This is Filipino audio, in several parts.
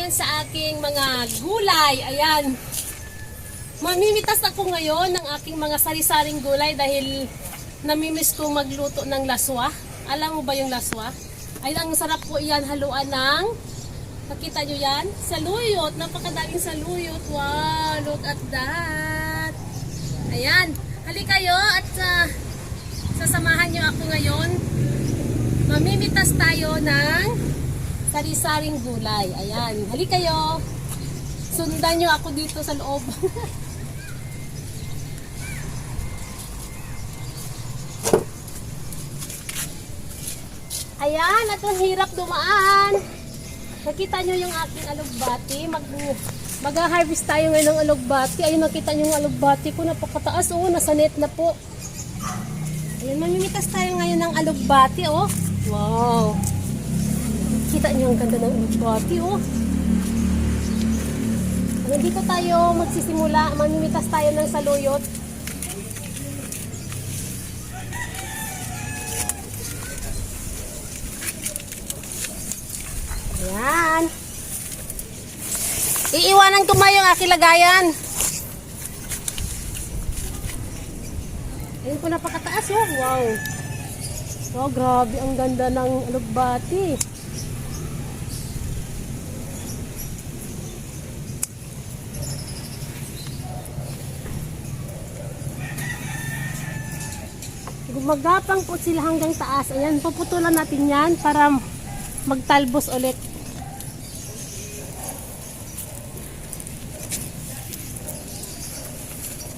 ngayon sa aking mga gulay. Ayan. Mamimitas ako ngayon ng aking mga sari-saring gulay dahil namimiss ko magluto ng laswa. Alam mo ba yung laswa? Ay, ang sarap po yan, haluan ng, nakita nyo yan? Saluyot, napakadaming saluyot. Wow, look at that. Ayan, halika kayo at sasamahan nyo ako ngayon. Mamimitas tayo ng sari-saring gulay. Ayan, halika kayo. Sundan nyo ako dito sa loob. Ayan, at ang hirap dumaan. Nakita nyo yung aking alugbati. Mag-harvest tayo ngayon ng alugbati. Ayun, nakita nyo yung alugbati ko. Napakataas. Oh, nasa net na po. Ayan, mamimitas tayo ngayon ng alugbati. Oh, wow. Kita nyo ang ganda ng alugbati. Oh. Ayan, dito tayo magsisimula. Mamimitas tayo ng saluyot. Ayan. Iiwanan ko ba yung aking lagayan? Ayun po, napakataas. Oh. Wow. Oh, grabe. Ang ganda ng alugbati. Gumagapang po sila hanggang taas. Ayan, puputulan natin yan para magtalbos ulit.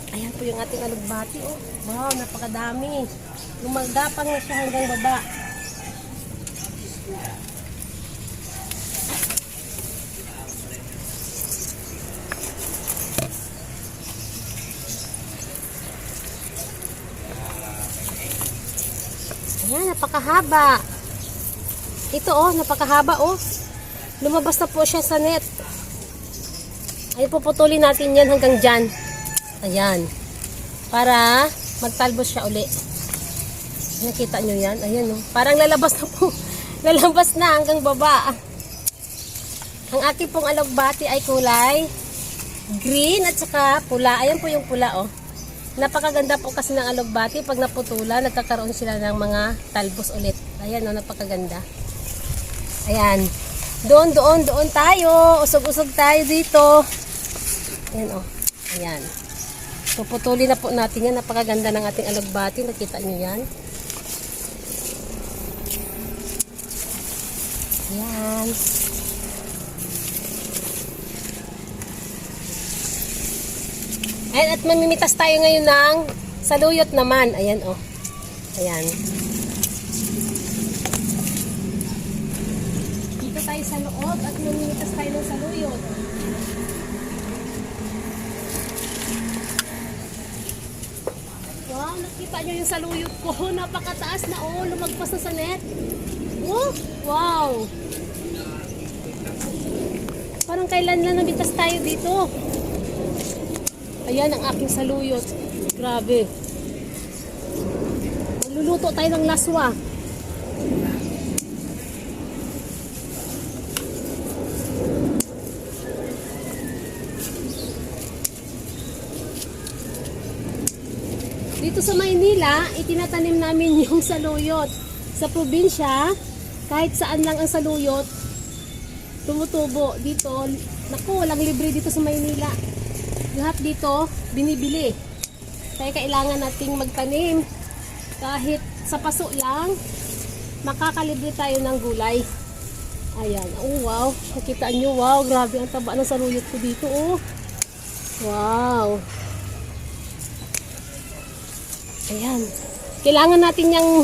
Ayan po yung ating alugbati. Oh. Wow, napakadami. Gumagapang na siya hanggang baba. Ayan, napakahaba. Ito oh, napakahaba oh. Lumabas na po siya sa net. Ay, puputulin natin yan hanggang dyan. Ayan. Para magtalbos siya uli. Nakita nyo yan? Ayan oh. Parang lalabas na po. Lalabas na hanggang baba. Ang aking pong alugbati ay kulay green at saka pula. Ayan po yung pula oh. Napakaganda po kasi ng alugbati. Pag naputulan, nagkakaroon sila ng mga talbos ulit. Ayan oh, napakaganda. Ayan. Doon tayo. Usog-usog tayo dito. Ayan o. Ayan. Puputulin na po natin yan. Napakaganda ng ating alugbati. Nakita nyo yan. Ayan. Ayan. At mamimitas tayo ngayon ng saluyot naman. Ayan o. Ayan. Tayo sa loob at mamimitas tayo ng saluyot. Wow, nakita nyo yung saluyot ko. Napakataas na oh, lumagpas na sa net. Oh, wow. Parang kailan lang namitas tayo dito. Ayan ang aking saluyot. Grabe. Magluluto tayo ng laswa. Dito sa Maynila, itinatanim namin yung saluyot. Sa probinsya, kahit saan lang ang saluyot, tumutubo. Dito, naku, walang libre dito sa Maynila. Lahat dito, binibili. Kaya kailangan nating magtanim. Kahit sa paso lang, makakalibre tayo ng gulay. Ayan, oh wow. Nakita nyo, wow, grabe ang taba ng saluyot ko dito, oh. Wow. Ayan. Kailangan natin yung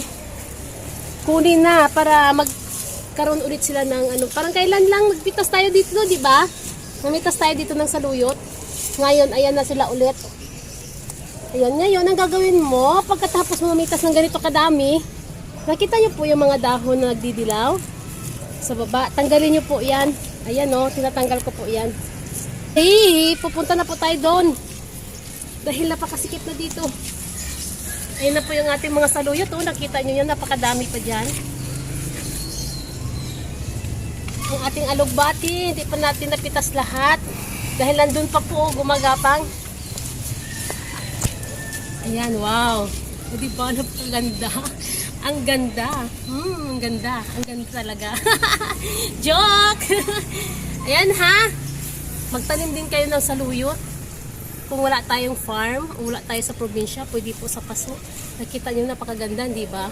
kunin na para magkaroon ulit sila ng ano. Parang kailan lang nagpitas tayo dito, di ba? Namitas tayo dito ng saluyot. Ngayon, ayan na sila ulit. Ayan, ngayon, ang gagawin mo, pagkatapos mo mamitas ng ganito kadami, nakita nyo po yung mga dahon na nagdidilaw sa baba. Tanggalin nyo po yan. Ayan o, tinatanggal ko po yan. Hey, pupunta na po tayo doon. Dahil napakasikip na dito. Ayun na po yung ating mga saluyot. Oh, nakita nyo yan, napakadami pa dyan. ang ating alugbati. Hindi pa natin napitas lahat. Dahil nandun pa po, gumagapang. Ayan, wow. O, diba? Napakaganda. Ang ganda. Ang ganda. Ang ganda talaga. Joke! Ayan ha. Magtanim din kayo ng saluyot. Kung wala tayong farm, o wala tayo sa probinsya, pwede po sa paso. Nakita nyo, napakaganda, di ba?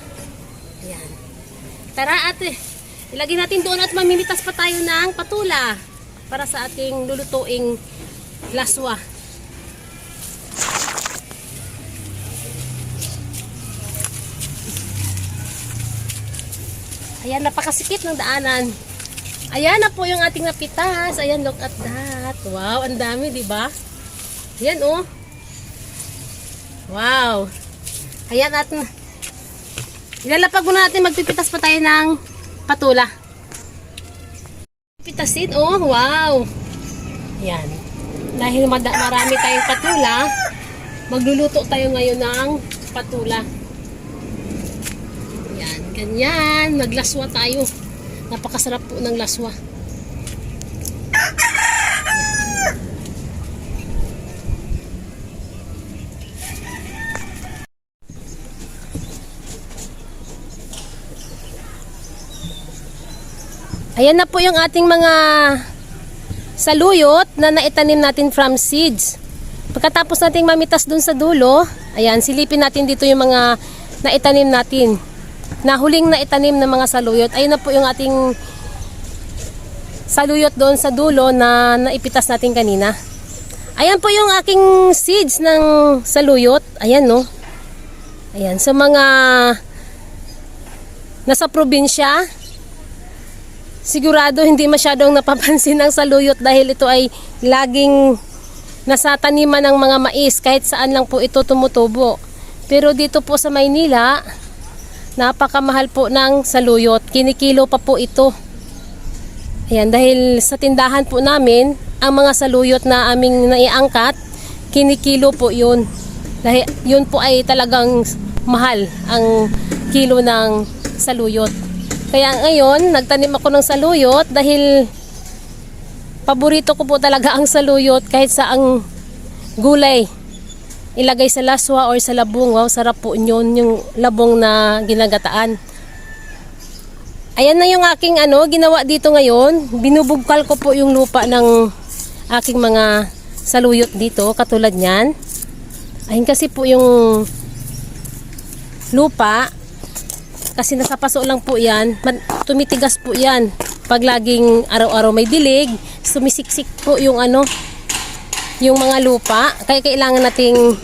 Ayan. Tara ate, ilagay natin doon at mamimitas pa tayo ng patula para sa ating lulutuing laswa. Ayan, napakasikip ng daanan. Ayan na po yung ating napitas. Ayan, look at that. Wow, ang dami, di ba? Ayan, oh. Wow. Ayan, at ilalapag muna natin, magpipitas pa tayo ng patula. Pitasin, oh, wow. Ayan. Dahil marami tayong patula, magluluto tayo ngayon ng patula. Ayan, ganyan. Maglaswa tayo. Napakasarap po ng laswa. Ayan na po yung ating mga saluyot na naitanim natin from seeds. Pagkatapos nating mamitas dun sa dulo, ayan, silipin natin dito yung mga naitanim natin. Na huling naitanim ng mga saluyot. Ayun na po yung ating saluyot doon sa dulo na naipitas natin kanina. Ayan po yung aking seeds ng saluyot. Ayan, no. Ayan, sa mga nasa probinsya, sigurado hindi masyadong napapansin ng saluyot dahil ito ay laging nasa taniman ng mga mais, kahit saan lang po ito tumutubo. Pero dito po sa Maynila, napakamahal po ng saluyot. Kinikilo pa po ito. Ayan, dahil sa tindahan po namin, ang mga saluyot na aming naiangkat, kinikilo po yun. Dahil yun po ay talagang mahal ang kilo ng saluyot. Kaya ngayon, nagtanim ako ng saluyot dahil paborito ko po talaga ang saluyot kahit sa ang gulay. Ilagay sa laswa or sa labong. Wow, sarap po yun, yung labong na ginagataan. Ayan na yung aking ginawa dito ngayon. Binubugkal ko po yung lupa ng aking mga saluyot dito, katulad niyan. Ayun kasi po yung lupa, kasi nasa paso lang po yan, tumitigas po yan. Pag laging araw-araw may dilig, sumisiksik po yung yung mga lupa. Kaya kailangan nating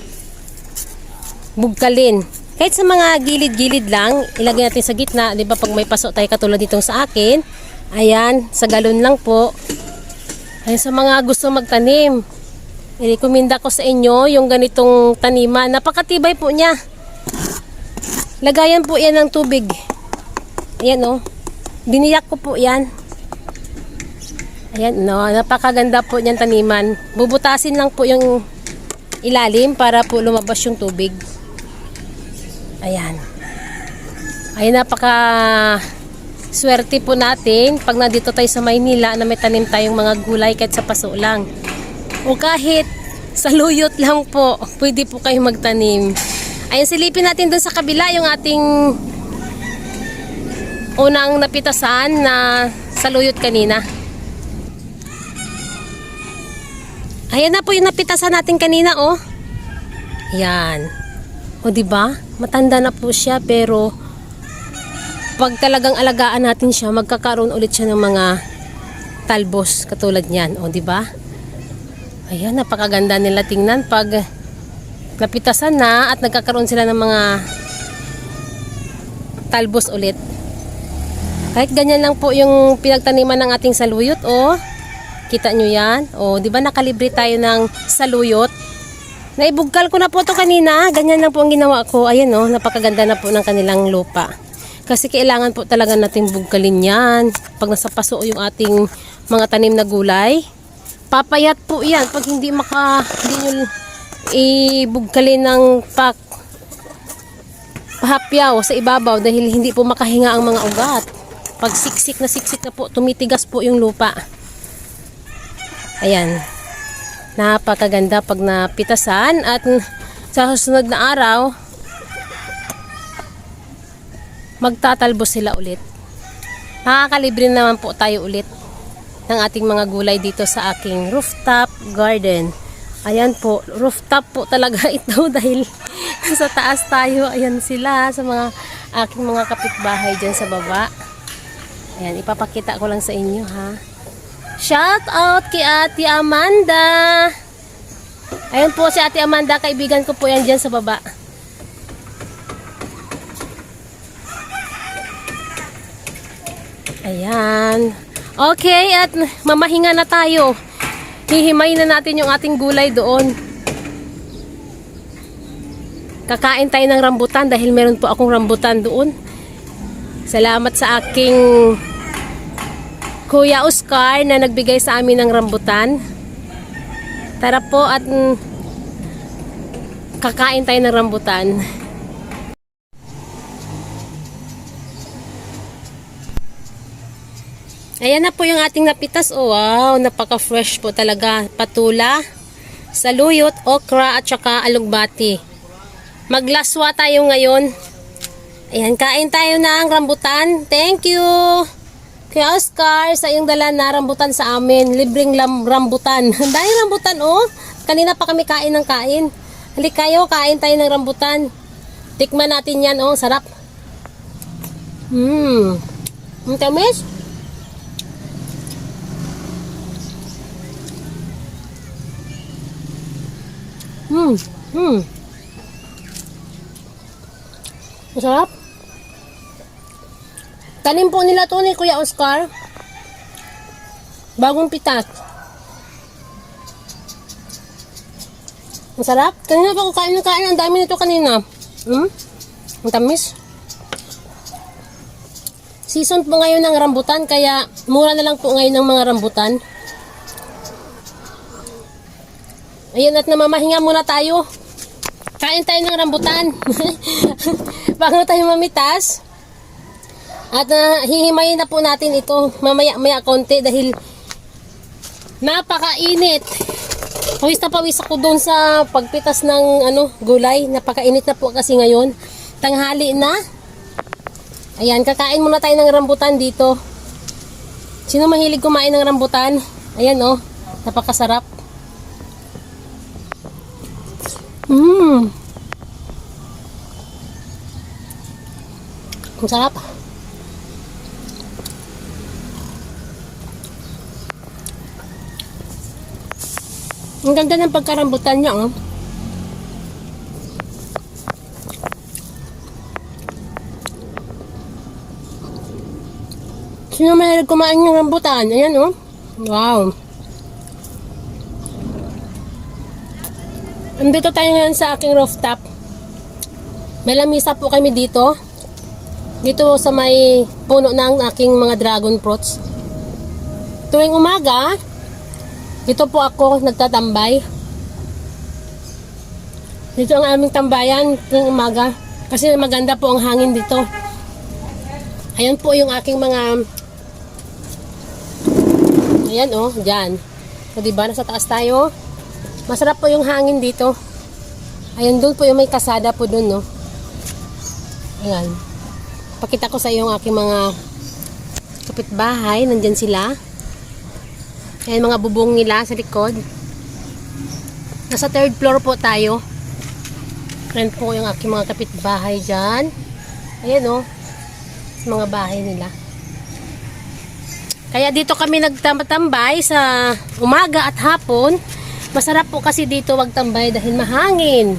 bugkalin. Kahit sa mga gilid-gilid lang, ilagay natin sa gitna. Di ba pag may paso tayo katulad ditong sa akin, ayan, sa galon lang po. Ayan, sa mga gusto magtanim, i-recommenda ko sa inyo yung ganitong taniman. Napakatibay po niya. Lagayan po yan ng tubig. Ayan, oh. Biniyak ko po yan. Ayan, no. Napakaganda po niyan taniman. Bubutasin lang po yung ilalim para po lumabas yung tubig. Ayan. Ayan, napaka swerte po natin pag nandito tayo sa Maynila na may tanim tayong mga gulay kahit sa paso lang. O kahit saluyot lang po, pwede po kayo magtanim. Ayan, silipin natin dun sa kabila yung ating unang napitasan na saluyot kanina. Ayan na po yung napitasan natin kanina, oh. Ayan. O, diba? Matanda na po siya, pero pag talagang alagaan natin siya, magkakaroon ulit siya ng mga talbos katulad niyan. O, diba? Ayan, napakaganda nila tingnan pag napitasan na at nagkakaroon sila ng mga talbos ulit. Kahit ganyan lang po yung pinagtaniman ng ating saluyot, oh. Kita nyo yan? Oh, di ba nakalibre tayo ng saluyot? Naibugkal ko na po to kanina. Ganyan lang po ang ginawa ko. Ayan, oh, napakaganda na po ng kanilang lupa. Kasi kailangan po talaga natin bugkalin yan. Pag nasa paso yung ating mga tanim na gulay, papayat po yan. Pag hindi nyo ibugkalin ng pahapyaw sa ibabaw dahil hindi po makahinga ang mga ugat. Pag siksik na po, tumitigas po yung lupa. Ayan. Napakaganda pag napitasan at sa susunod na araw, magtatalbo sila ulit. Makakalibre naman po tayo ulit ng ating mga gulay dito sa aking rooftop garden. Ayan po, rooftop po talaga ito dahil sa taas tayo. Ayan sila sa mga aking mga kapitbahay dyan sa baba. Ayan, ipapakita ko lang sa inyo ha. Shout out kay Ate Amanda. Ayan po si Ate Amanda, kaibigan ko po yan dyan sa baba. Ayan. Okay, at mamahinga na tayo. Hihimay na natin yung ating gulay doon. Kakain tayo ng rambutan dahil meron po akong rambutan doon. Salamat sa aking Kuya Oscar na nagbigay sa amin ng rambutan. Tara po at kakain tayo ng rambutan. Ayan na po yung ating napitas. Oh, wow, napaka-fresh po talaga. Patula, saluyot, okra at saka alugbati. Maglaswa tayo ngayon. Ayan, kain tayo ng rambutan. Thank you, Kuya Oscar, sa iyong dala na rambutan sa amin. Libreng rambutan. Dahil rambutan, oh. Kanina pa kami kain ng kain. Halika kayo, kain tayo ng rambutan. Tikman natin yan, oh. Sarap. Ang tamis. Masarap. Tanim po nila to ni Kuya Oscar. Bagong pitas. Masarap. Kanina pa ko kain ng kain. Ang dami nito kanina. Ang tamis. Season po ngayon ng rambutan. Kaya mura na lang po ngayon ng mga rambutan. Ayun, at namamahinga muna tayo. Kain tayo ng rambutan. Bago tayo mamitas. At hihimayin na po natin ito mamaya-maya konti dahil napakainit. Pawis ako doon sa pagpitas ng gulay. Napakainit na po kasi ngayon. Tanghali na. Ayan, kakain muna tayo ng rambutan dito. Sino mahilig kumain ng rambutan? Ayan, oh. Napakasarap. Ang sarap. Ang ganda ng pagkarambutan niya, oh. Sino mahilig kumain ng rambutan? Ayan, oh. Wow. Andito tayo ngayon sa aking rooftop. May lamisa po kami dito. Dito sa may puno ng aking mga dragon fruits. Tuwing umaga, dito po ako nagtatambay. Dito ang aming tambayan tuwing umaga. Kasi maganda po ang hangin dito. Ayan po yung aking mga... Ayan, oh, dyan. So, diba, nasa taas tayo. Masarap po yung hangin dito. Ayan, doon po yung may kasada po doon, no. Ayan. Pakita ko sa iyo ang aking mga kapitbahay. Nandyan sila. Ayan, mga bubong nila sa likod. Nasa 3rd floor po tayo. Ayan po yung aking mga kapitbahay dyan. Ayan, no. Mga bahay nila. Kaya dito kami nagtambay sa umaga at hapon. Masarap po kasi dito magtambay dahil mahangin.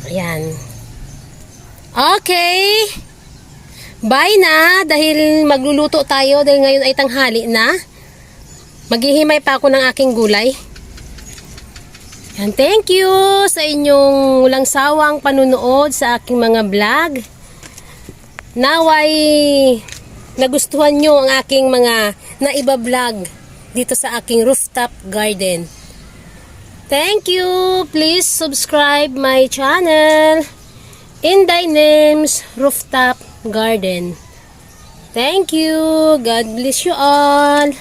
Ayan. Okay. Bye na dahil magluluto tayo dahil ngayon ay tanghali na. Maghihimay pa ako ng aking gulay. And thank you sa inyong walang sawang panunood sa aking mga vlog. Naway nagustuhan nyo ang aking mga naiba-vlog dito sa aking rooftop garden. Thank you. Please subscribe my channel. Inday Names Rooftop garden. Thank you. God bless you all.